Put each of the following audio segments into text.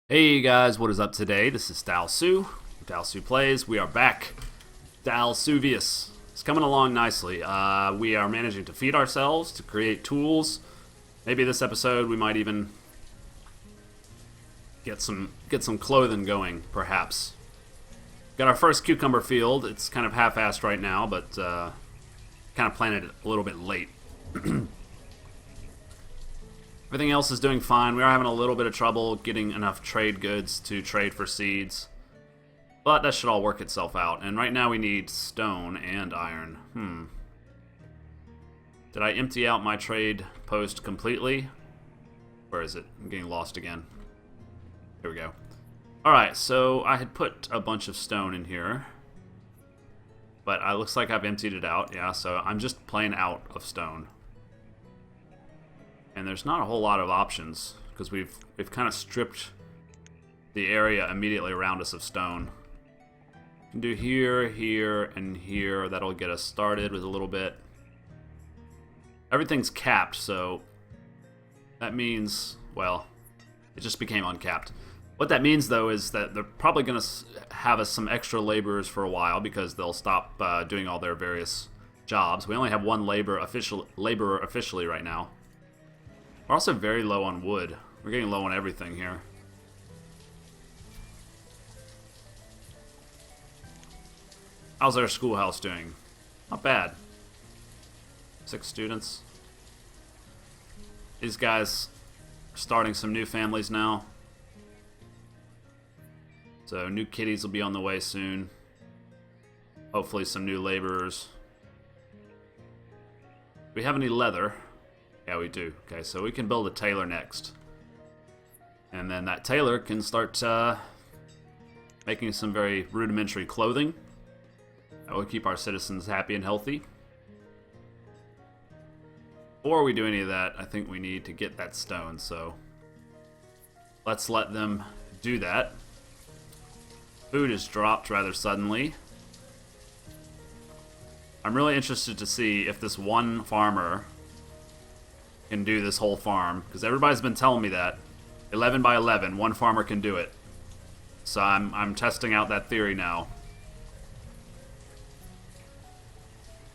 Hey guys, what is up today? This is Dalsu. Dalsu Plays. We are back. Dalsuvius. It's coming along nicely. We are managing to feed ourselves, to create tools. Maybe this episode we might even get some clothing going, perhaps. Got our first cucumber field. It's kind of half-assed right now, but kind of planted it a little bit late. Everything else is doing fine. We are having a little bit of trouble getting enough trade goods to trade for seeds. But that should all work itself out. And right now we need stone and iron. Did I empty out my trade post completely? Where is it? I'm getting lost again. Here we go. Alright, so I had put a bunch of stone in here. But it looks like I've emptied it out. Yeah, so I'm just plain out of stone. And there's not a whole lot of options because we've kind of stripped the area immediately around us of stone. We can do here, here, and here. That'll get us started with a little bit. Everything's capped, so that means, well, it just became uncapped. What that means, though, is that they're probably going to have us some extra laborers for a while because they'll stop doing all their various jobs. We only have one laborer officially right now. We're also very low on wood. We're getting low on everything here. How's our schoolhouse doing? Not bad. 6 students. These guys are starting some new families now. So new kitties will be on the way soon. Hopefully some new laborers. Do we have any leather? Yeah, we do. Okay, so we can build a tailor next. And then that tailor can start making some very rudimentary clothing. That will keep our citizens happy and healthy. Before we do any of that, I think we need to get that stone, so let's let them do that. Food has dropped rather suddenly. I'm really interested to see if this one farmer can do this whole farm, because everybody's been telling me that 11 by 11, one farmer can do it. So I'm testing out that theory now.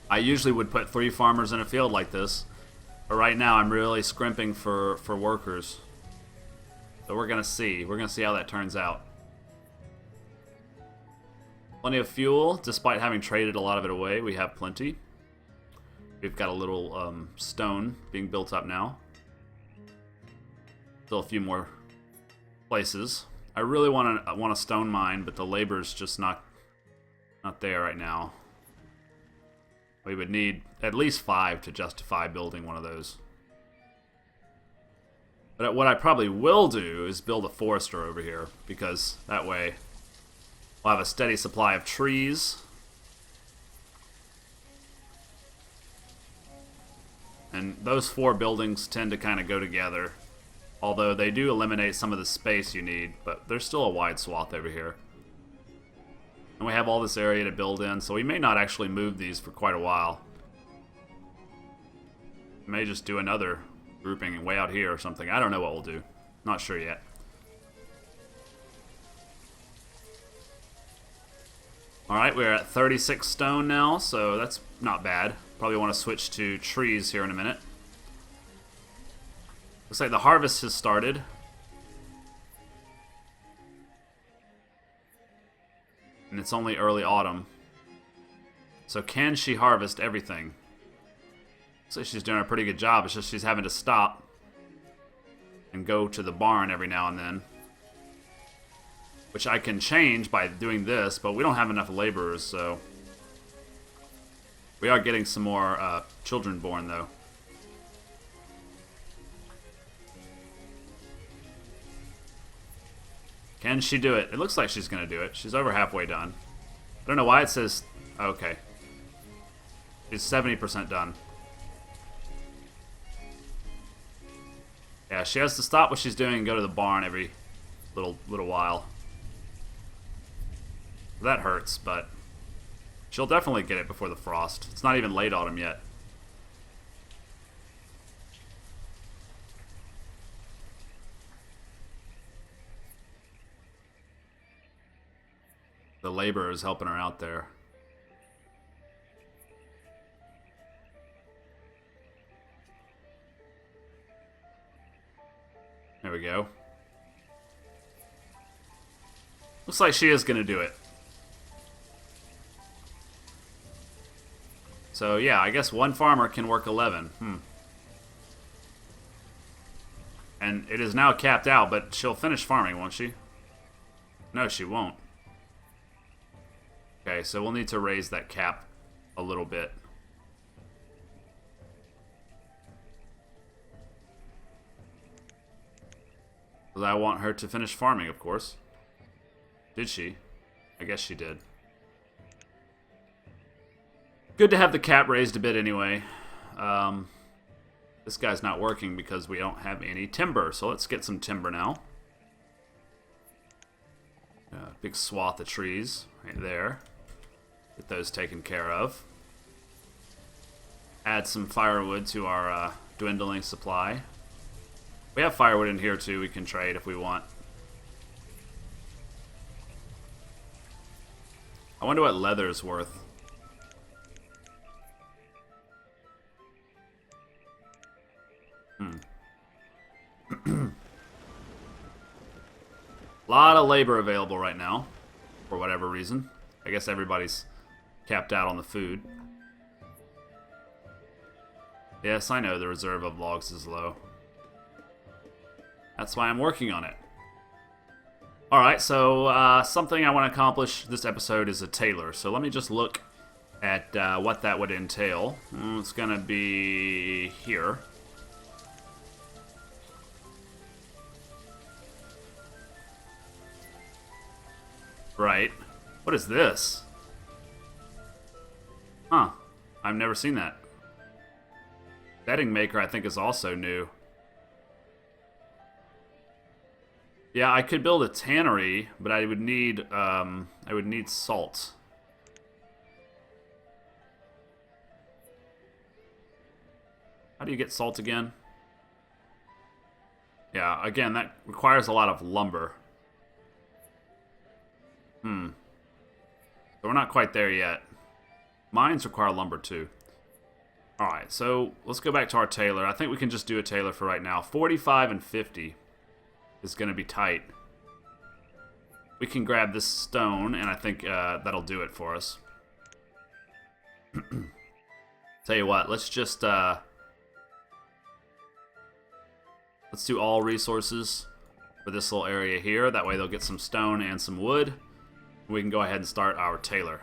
I usually would put 3 farmers in a field like this, but right now I'm really scrimping for workers. So we're gonna see. We're gonna see how that turns out. Plenty of fuel, despite having traded a lot of it away. We have plenty. We've got a little stone being built up now. Still a few more places. I really want a stone mine, but the labor's just not there right now. We would need at least 5 to justify building one of those. But what I probably will do is build a forester over here, because that way we'll have a steady supply of trees. And those 4 buildings tend to kind of go together. Although they do eliminate some of the space you need, but there's still a wide swath over here. And we have all this area to build in, so we may not actually move these for quite a while. We may just do another grouping way out here or something. I don't know what we'll do. Not sure yet. Alright, we're at 36 stone now, so that's not bad. Probably want to switch to trees here in a minute. Looks like the harvest has started. And it's only early autumn. So can she harvest everything? Looks like she's doing a pretty good job. It's just she's having to stop and go to the barn every now and then. Which I can change by doing this, but we don't have enough laborers, so we are getting some more children born, though. Can she do it? It looks like she's going to do it. She's over halfway done. I don't know why it says... Okay. She's 70% done. Yeah, she has to stop what she's doing and go to the barn every little while. That hurts, but she'll definitely get it before the frost. It's not even late autumn yet. The laborer is helping her out there. There we go. Looks like she is going to do it. So yeah, I guess one farmer can work 11. And it is now capped out, but she'll finish farming, won't she? No, she won't. Okay, so we'll need to raise that cap a little bit. Because I want her to finish farming, of course. Did she? I guess she did. Good to have the cap raised a bit anyway. This guy's not working because we don't have any timber. So let's get some timber now. Big swath of trees right there. Get those taken care of. Add some firewood to our dwindling supply. We have firewood in here too. We can trade if we want. I wonder what leather's worth. A lot of labor available right now, for whatever reason. I guess everybody's capped out on the food. Yes, I know the reserve of logs is low. That's why I'm working on it. Alright, so something I want to accomplish this episode is a tailor. So let me just look at what that would entail. It's going to be here. Right. What is this? Huh. I've never seen that. Bedding maker, I think, is also new. Yeah, I could build a tannery, but I would need salt. How do you get salt again? Yeah, again, that requires a lot of lumber. So we're not quite there yet. Mines require lumber too. Alright, so let's go back to our tailor. I think we can just do a tailor for right now. 45 and 50 is going to be tight. We can grab this stone, and I think that'll do it for us. Tell you what, let's just... let's do all resources for this little area here. That way they'll get some stone and some wood. We can go ahead and start our tailor.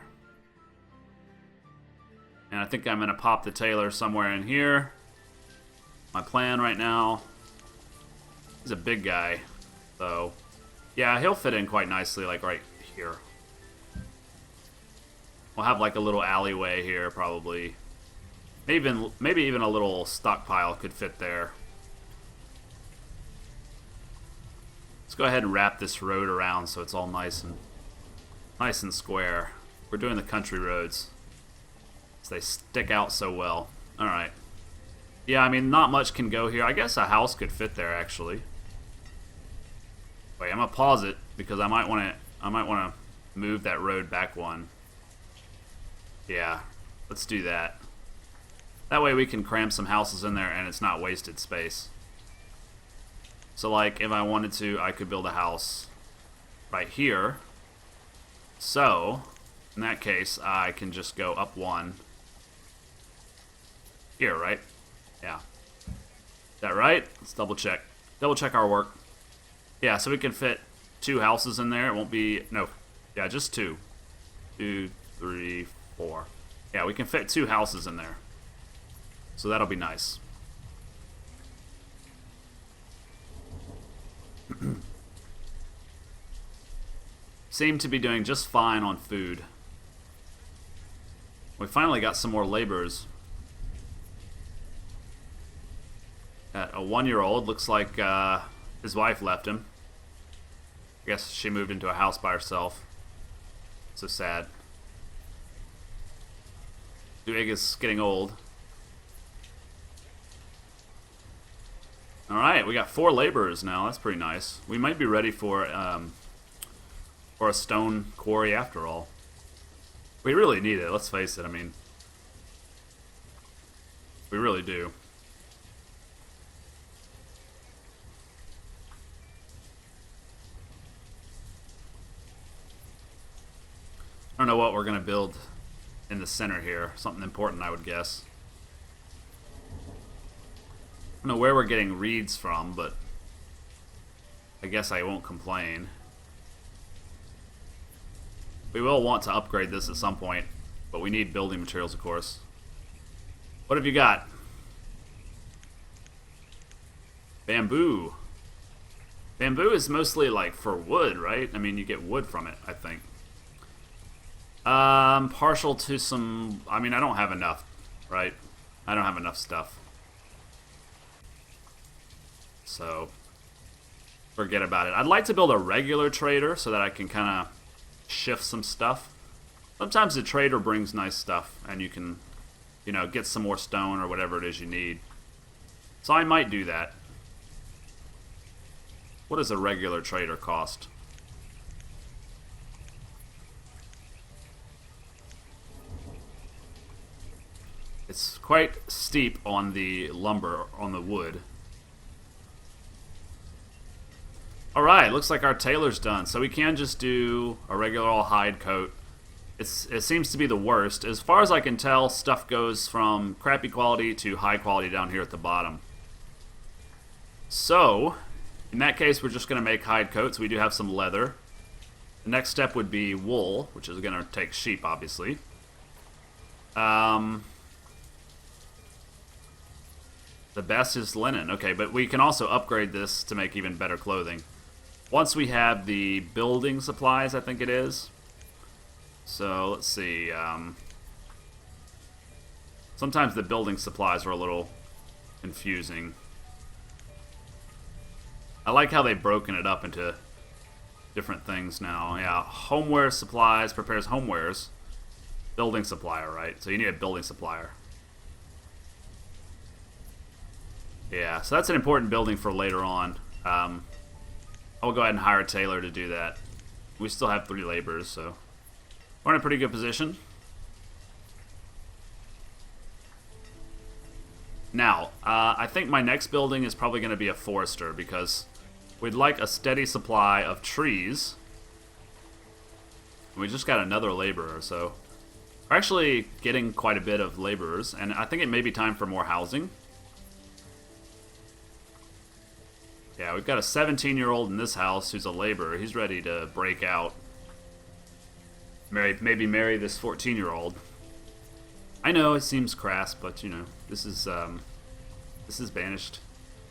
And I think I'm going to pop the tailor somewhere in here. My plan right now. He's a big guy. So, yeah, he'll fit in quite nicely, like right here. We'll have like a little alleyway here, probably. Maybe even a little stockpile could fit there. Let's go ahead and wrap this road around so it's all nice and square. We're doing the country roads. So they stick out so well. Alright. Yeah, I mean, not much can go here. I guess a house could fit there, actually. Wait, I'm gonna pause it because I might want to move that road back one. Yeah, let's do that. That way we can cram some houses in there and it's not wasted space. So like, if I wanted to, I could build a house right here. So, in that case, I can just go up one. Here, right? Yeah. Is that right? Let's double check. Double check our work. Yeah, so we can fit 2 houses in there. It won't be... No. Yeah, just 2. 2, 3, 4. Yeah, we can fit 2 houses in there. So that'll be nice. Seem to be doing just fine on food. We finally got some more laborers. A 1-year-old, looks like his wife left him. I guess she moved into a house by herself. So sad. Duig is getting old. Alright, we got 4 laborers now. That's pretty nice. We might be ready for Or a stone quarry after all. We really need it, let's face it, I mean. We really do. I don't know what we're going to build in the center here. Something important, I would guess. I don't know where we're getting reeds from, but I guess I won't complain. We will want to upgrade this at some point, but we need building materials, of course. What have you got? Bamboo. Bamboo is mostly like for wood, right? I mean, you get wood from it, I think. Partial to some... I mean, I don't have enough, right? I don't have enough stuff. So, forget about it. I'd like to build a regular trader so that I can kind of shift some stuff. Sometimes the trader brings nice stuff and you can, you know, get some more stone or whatever it is you need. So I might do that. What does a regular trader cost? It's quite steep on the lumber, on the wood. Alright, looks like our tailor's done. So we can just do a regular old hide coat. It seems to be the worst. As far as I can tell, stuff goes from crappy quality to high quality down here at the bottom. So, in that case, we're just going to make hide coats. We do have some leather. The next step would be wool, which is going to take sheep, obviously. The best is linen. Okay, but we can also upgrade this to make even better clothing. Once we have the building supplies, I think it is. So, let's see. Sometimes the building supplies are a little confusing. I like how they've broken it up into different things now. Yeah, homeware supplies prepares homewares. Building supplier, right? So you need a building supplier. Yeah, so that's an important building for later on. I'll go ahead and hire a tailor to do that. We still have 3 laborers, so we're in a pretty good position. Now, I think my next building is probably going to be a forester because we'd like a steady supply of trees. We just got another laborer, so we're actually getting quite a bit of laborers, and I think it may be time for more housing. Yeah, we've got a 17-year-old in this house who's a laborer. He's ready to break out. Maybe marry this 14-year-old. I know it seems crass, but you know, this is Banished.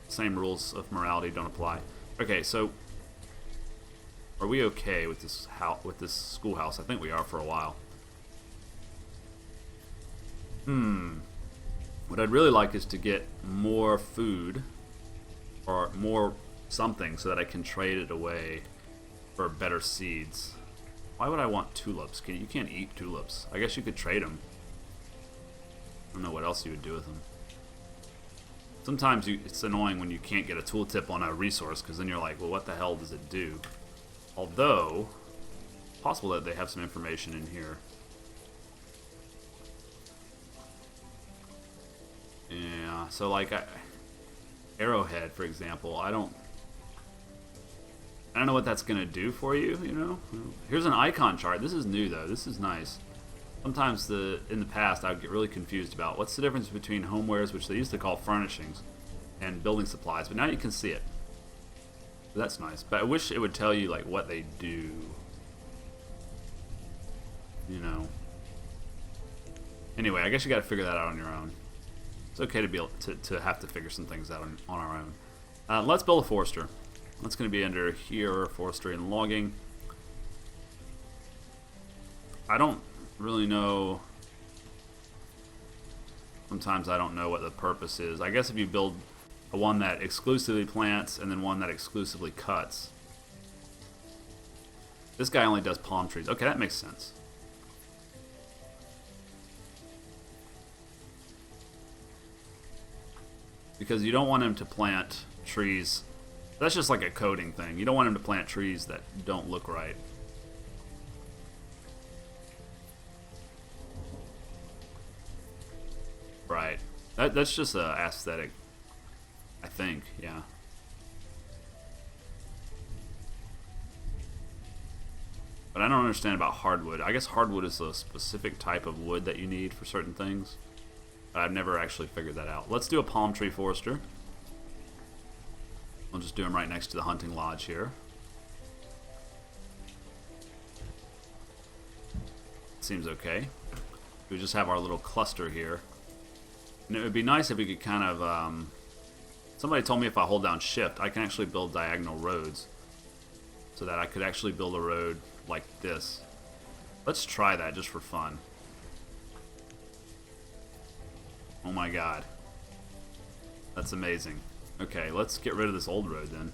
Same rules of morality don't apply. Okay, so are we okay with this schoolhouse? I think we are for a while. What I'd really like is to get more food or more something so that I can trade it away for better seeds. Why would I want tulips? You can't eat tulips. I guess you could trade them. I don't know what else you would do with them. Sometimes it's annoying when you can't get a tooltip on a resource because then you're like, well, what the hell does it do? Although, it's possible that they have some information in here. Yeah, so like arrowhead, for example, I don't know what that's gonna do for you, you know? Here's an icon chart. This is new though. This is nice. Sometimes in the past I would get really confused about what's the difference between homewares, which they used to call furnishings, and building supplies, but now you can see it. So that's nice. But I wish it would tell you like what they do. You know. Anyway, I guess you gotta figure that out on your own. It's okay to be able to have to figure some things out on our own. Let's build a forester. That's going to be under here, forestry and logging. I don't really know. Sometimes I don't know what the purpose is. I guess if you build a one that exclusively plants and then one that exclusively cuts. This guy only does palm trees. Okay, that makes sense. Because you don't want him to plant trees. That's just like a coding thing. You don't want him to plant trees that don't look right. Right. That's just a aesthetic, I think. Yeah. But I don't understand about hardwood. I guess hardwood is a specific type of wood that you need for certain things. But I've never actually figured that out. Let's do a palm tree forester. We'll just do them right next to the hunting lodge here. Seems okay. We just have our little cluster here. And it would be nice if we could kind of... somebody told me if I hold down shift, I can actually build diagonal roads. So that I could actually build a road like this. Let's try that just for fun. Oh my god. That's amazing. Okay, let's get rid of this old road then.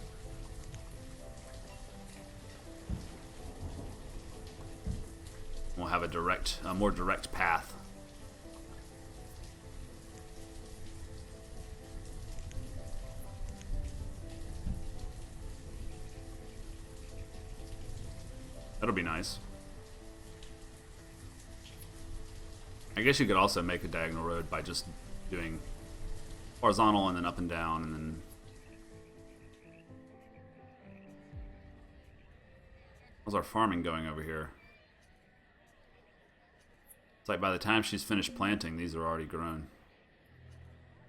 We'll have a more direct path. That'll be nice. I guess you could also make a diagonal road by just doing horizontal and then up and down and then... How's our farming going over here? It's like by the time she's finished planting, these are already grown.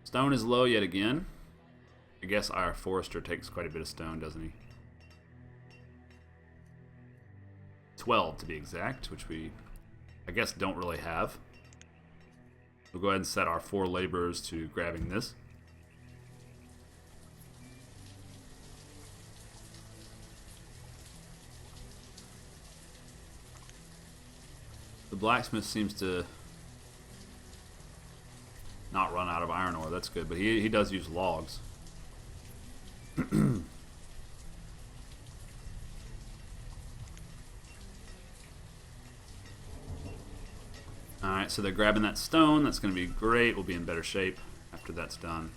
Stone is low yet again. I guess our forester takes quite a bit of stone, doesn't he? 12 to be exact, which we, I guess, don't really have. We'll go ahead and set our 4 laborers to grabbing this. The blacksmith seems to not run out of iron ore. That's good, but he does use logs. Alright, so they're grabbing that stone. That's going to be great. We'll be in better shape after that's done.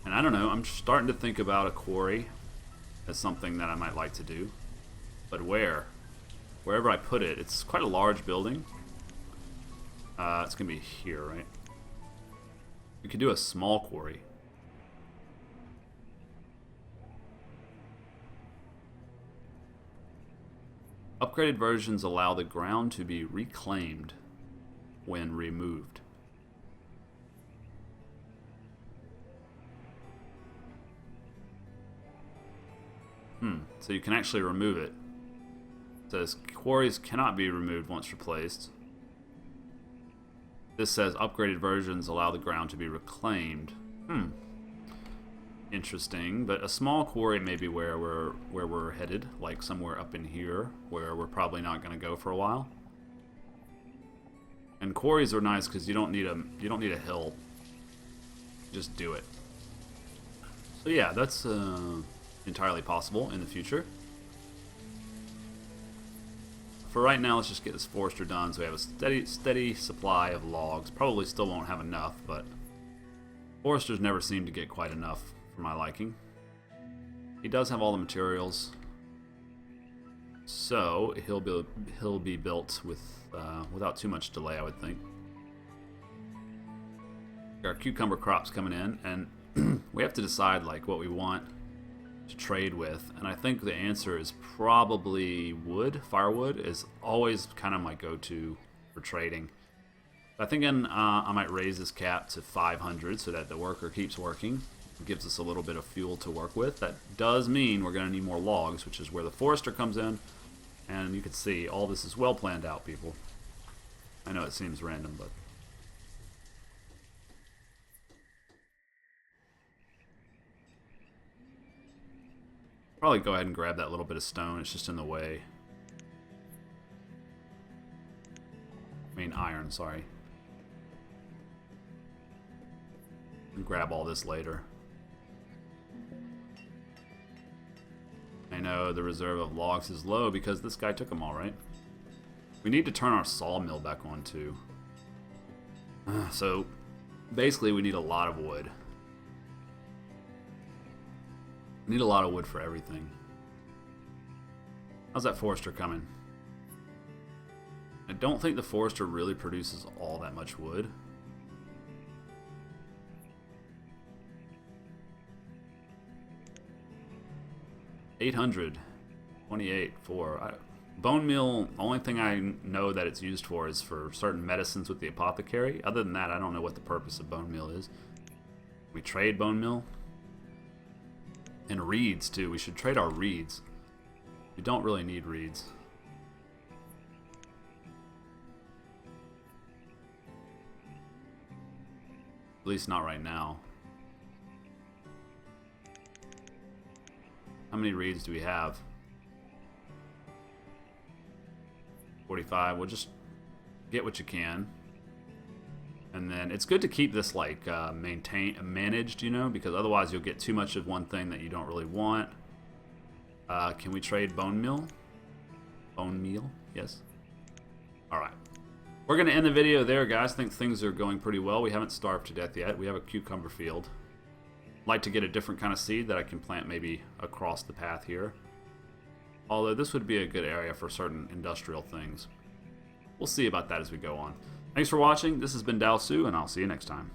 And I don't know, I'm starting to think about a quarry as something that I might like to do. But where? Wherever I put it. It's quite a large building. It's going to be here, right? We could do a small quarry. Upgraded versions allow the ground to be reclaimed when removed. So you can actually remove it. It says quarries cannot be removed once replaced. This says upgraded versions allow the ground to be reclaimed. Interesting, but a small quarry may be where we're headed, like somewhere up in here, where we're probably not going to go for a while. And quarries are nice because you don't need a hill. Just do it. So yeah, that's entirely possible in the future. For right now, let's just get this forester done so we have a steady supply of logs. Probably still won't have enough, but foresters never seem to get quite enough for my liking. He does have all the materials, so he'll be built with without too much delay, I would think. Our cucumber crops coming in, and we have to decide like what we want to trade with, and I think the answer is probably wood. Firewood is always kind of my go-to for trading. I think I might raise this cap to 500 so that the worker keeps working. It gives us a little bit of fuel to work with. That does mean we're going to need more logs, which is where the forester comes in, and you can see all this is well planned out, people. I know it seems random, but probably go ahead and grab that little bit of stone. It's just in the way. I mean iron, sorry. And grab all this later. I know the reserve of logs is low because this guy took them all, right? We need to turn our sawmill back on too. So basically we need a lot of wood. Need a lot of wood for everything. How's that forester coming? I don't think the forester really produces all that much wood. $828 for bone meal. Only thing I know that it's used for is for certain medicines with the apothecary. Other than that, I don't know what the purpose of bone meal is. We trade bone meal and reeds too. We should trade our reeds. We don't really need reeds. At least not right now. How many reeds do we have? 45. We'll just get what you can. And then it's good to keep this like managed, you know, because otherwise you'll get too much of one thing that you don't really want. Can we trade bone meal? Bone meal? Yes. Alright. We're going to end the video there, guys. I think things are going pretty well. We haven't starved to death yet. We have a cucumber field. I'd like to get a different kind of seed that I can plant maybe across the path here. Although this would be a good area for certain industrial things. We'll see about that as we go on. Thanks for watching. This has been Dal Su, and I'll see you next time.